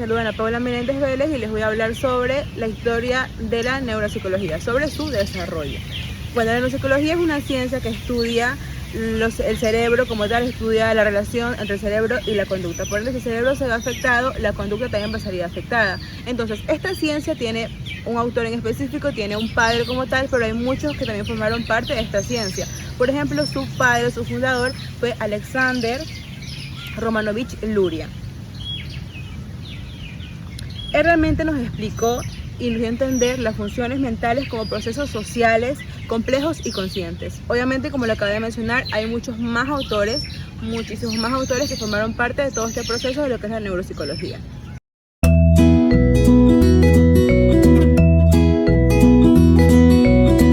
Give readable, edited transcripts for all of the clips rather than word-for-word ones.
saluda Ana Paula Menéndez Vélez y les voy a hablar sobre la historia de la neuropsicología, sobre su desarrollo. Bueno, la neuropsicología es una ciencia que estudia el cerebro como tal, estudia la relación entre el cerebro y la conducta. Por ende, si el cerebro se ve afectado, la conducta también va a salir afectada. Entonces, esta ciencia tiene un autor en específico, tiene un padre como tal, pero hay muchos que también formaron parte de esta ciencia. Por ejemplo, su padre, su fundador, fue Alexander Romanovich Luria. Él realmente nos explicó y nos dio a entender las funciones mentales como procesos sociales complejos y conscientes. Obviamente, como lo acabé de mencionar, hay muchos más autores, muchísimos más autores que formaron parte de todo este proceso de lo que es la neuropsicología.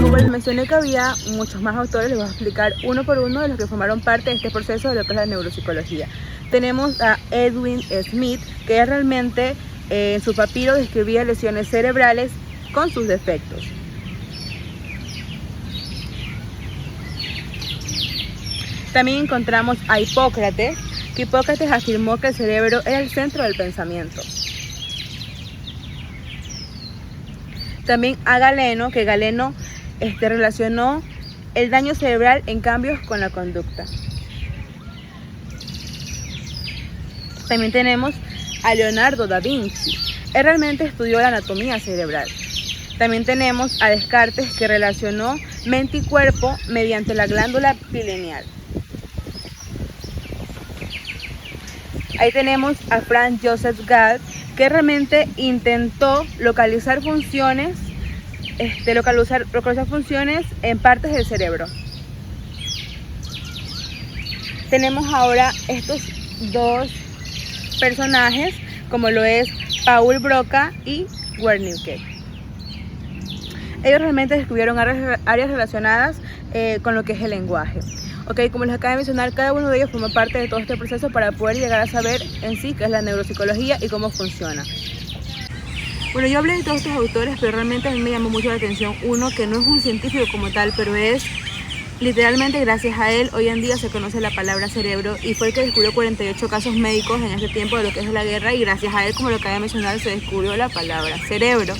Como les mencioné que había muchos más autores, les voy a explicar uno por uno de los que formaron parte de este proceso de lo que es la neuropsicología. Tenemos a Edwin Smith, que realmente en su papiro describía lesiones cerebrales con sus defectos. También encontramos a Hipócrates, que Hipócrates afirmó que el cerebro era el centro del pensamiento. También a Galeno, que Galeno relacionó el daño cerebral en cambios con la conducta. También tenemos a Leonardo da Vinci. Él realmente estudió la anatomía cerebral. También tenemos a Descartes, que relacionó mente y cuerpo mediante la glándula pineal. Ahí tenemos a Franz Joseph Gall, que realmente intentó localizar funciones en partes del cerebro. Tenemos ahora estos dos personajes, como lo es Paul Broca y Wernicke. Ellos realmente descubrieron áreas relacionadas con lo que es el lenguaje. Como les acabo de mencionar, cada uno de ellos forma parte de todo este proceso para poder llegar a saber en sí qué es la neuropsicología y cómo funciona. Bueno, yo hablé de todos estos autores, pero realmente a mí me llamó mucho la atención uno que no es un científico como tal, pero es literalmente gracias a él hoy en día se conoce la palabra cerebro, y fue el que descubrió 48 casos médicos en ese tiempo de lo que es la guerra, y gracias a él, como lo acabo de mencionar, se descubrió la palabra cerebro.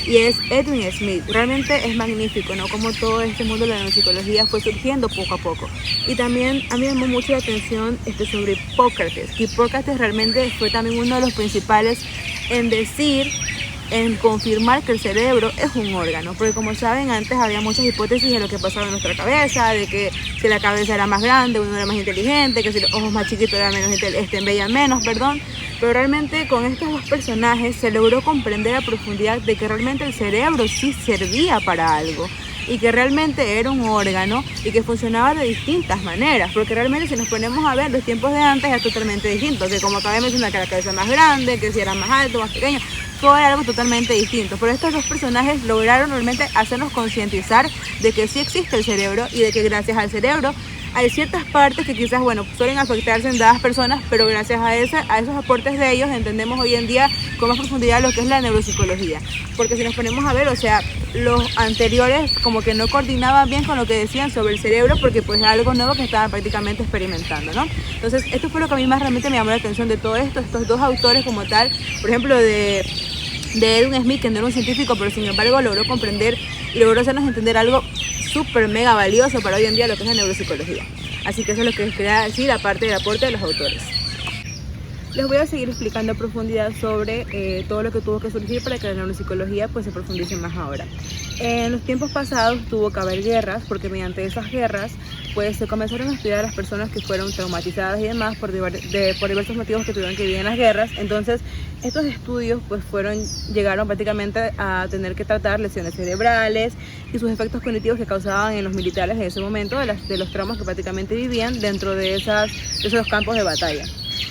Y es Edwin Smith. Realmente es magnífico, ¿no? Como todo este mundo de la neuropsicología fue surgiendo poco a poco. Y también a mí me llamó mucho la atención sobre Hipócrates, que Hipócrates realmente fue también uno de los principales en confirmar que el cerebro es un órgano, porque como saben, antes había muchas hipótesis de lo que pasaba en nuestra cabeza, de que si la cabeza era más grande, uno era más inteligente, que si los ojos más chiquitos eran veían menos, pero realmente con estos dos personajes se logró comprender a profundidad de que realmente el cerebro sí servía para algo, y que realmente era un órgano y que funcionaba de distintas maneras, porque realmente si nos ponemos a ver, los tiempos de antes es totalmente distinto, que como acabé de mencionar, que la cabeza más grande, que si era más alto, más pequeño, todo era algo totalmente distinto. Pero estos dos personajes lograron realmente hacernos concientizar de que sí existe el cerebro, y de que gracias al cerebro hay ciertas partes que quizás, suelen afectarse en dadas personas, pero gracias a esos aportes de ellos entendemos hoy en día con más profundidad lo que es la neuropsicología. Porque si nos ponemos a ver, los anteriores como que no coordinaban bien con lo que decían sobre el cerebro, porque pues era algo nuevo que estaban prácticamente experimentando, ¿no? Entonces, esto fue lo que a mí más realmente me llamó la atención de todo esto, estos dos autores como tal, por ejemplo, de Edwin Smith, que no era un científico, pero sin embargo logró comprender y logró hacernos entender algo súper mega valioso para hoy en día lo que es la neuropsicología. Así que eso es lo que les quería decir, aparte del aporte de los autores. Les voy a seguir explicando a profundidad sobre todo lo que tuvo que surgir para que la neuropsicología se profundice más ahora. En los tiempos pasados tuvo que haber guerras, porque mediante esas guerras se comenzaron a estudiar a las personas que fueron traumatizadas y demás por diversos motivos que tuvieron que vivir en las guerras. Entonces, estos estudios llegaron prácticamente a tener que tratar lesiones cerebrales y sus efectos cognitivos que causaban en los militares en ese momento, de los traumas que prácticamente vivían dentro de esos campos de batalla.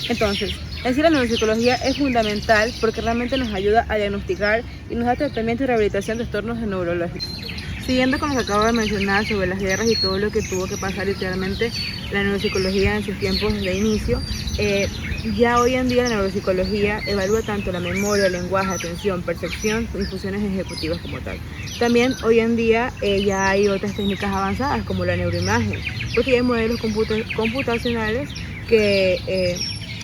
Entonces, en sí la neuropsicología es fundamental porque realmente nos ayuda a diagnosticar y nos da tratamiento y rehabilitación de trastornos neurológicos. Siguiendo con lo que acabo de mencionar sobre las guerras y todo lo que tuvo que pasar literalmente la neuropsicología en sus tiempos de inicio, ya hoy en día la neuropsicología evalúa tanto la memoria, el lenguaje, atención, percepción y funciones ejecutivas como tal. También hoy en día ya hay otras técnicas avanzadas como la neuroimagen, porque hay modelos computacionales que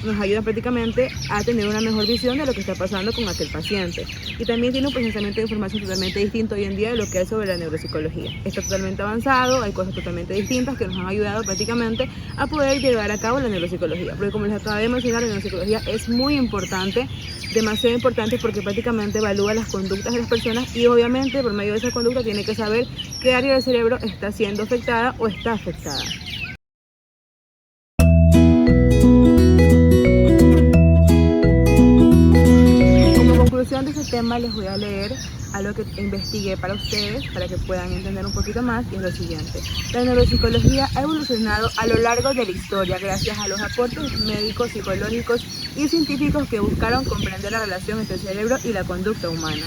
nos ayudan prácticamente a tener una mejor visión de lo que está pasando con aquel paciente. Y también tiene un procesamiento de información totalmente distinto hoy en día de lo que es sobre la neuropsicología. Está totalmente avanzado, hay cosas totalmente distintas que nos han ayudado prácticamente a poder llevar a cabo la neuropsicología. Porque como les acabé de mencionar, la neuropsicología es muy importante, demasiado importante, porque prácticamente evalúa las conductas de las personas y obviamente por medio de esa conducta tiene que saber qué área del cerebro está siendo afectada o está afectada. Como conclusión de este tema les voy a leer algo que investigué para ustedes, para que puedan entender un poquito más, y es lo siguiente. La neuropsicología ha evolucionado a lo largo de la historia gracias a los aportes médicos, psicológicos y científicos que buscaron comprender la relación entre el cerebro y la conducta humana.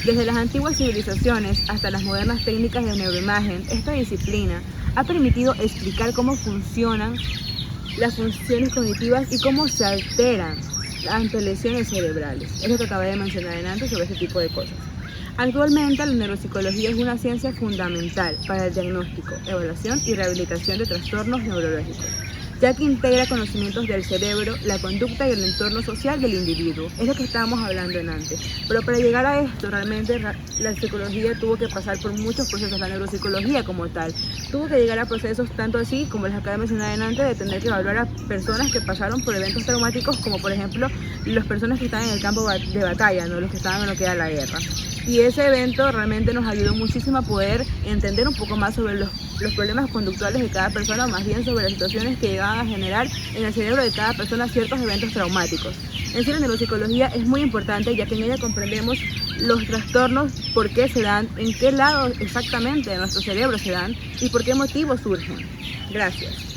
Desde las antiguas civilizaciones hasta las modernas técnicas de neuroimagen, esta disciplina ha permitido explicar cómo funcionan las funciones cognitivas y cómo se alteran ante lesiones cerebrales. Es lo que acabé de mencionar antes sobre este tipo de cosas. Actualmente la neuropsicología es una ciencia fundamental para el diagnóstico, evaluación y rehabilitación de trastornos neurológicos, ya que integra conocimientos del cerebro, la conducta y el entorno social del individuo. Es lo que estábamos hablando antes. Pero para llegar a esto, realmente la psicología tuvo que pasar por muchos procesos, la neuropsicología como tal. Tuvo que llegar a procesos tanto así, como les acabo de mencionar antes, de tener que evaluar a personas que pasaron por eventos traumáticos, como por ejemplo las personas que estaban en el campo de batalla, ¿no? Los que estaban en lo que era la guerra. Y ese evento realmente nos ayudó muchísimo a poder entender un poco más sobre los problemas conductuales de cada persona, o más bien sobre las situaciones que llegaban a generar en el cerebro de cada persona ciertos eventos traumáticos. En sí, la neuropsicología es muy importante, ya que en ella comprendemos los trastornos, por qué se dan, en qué lado exactamente de nuestro cerebro se dan y por qué motivos surgen. Gracias.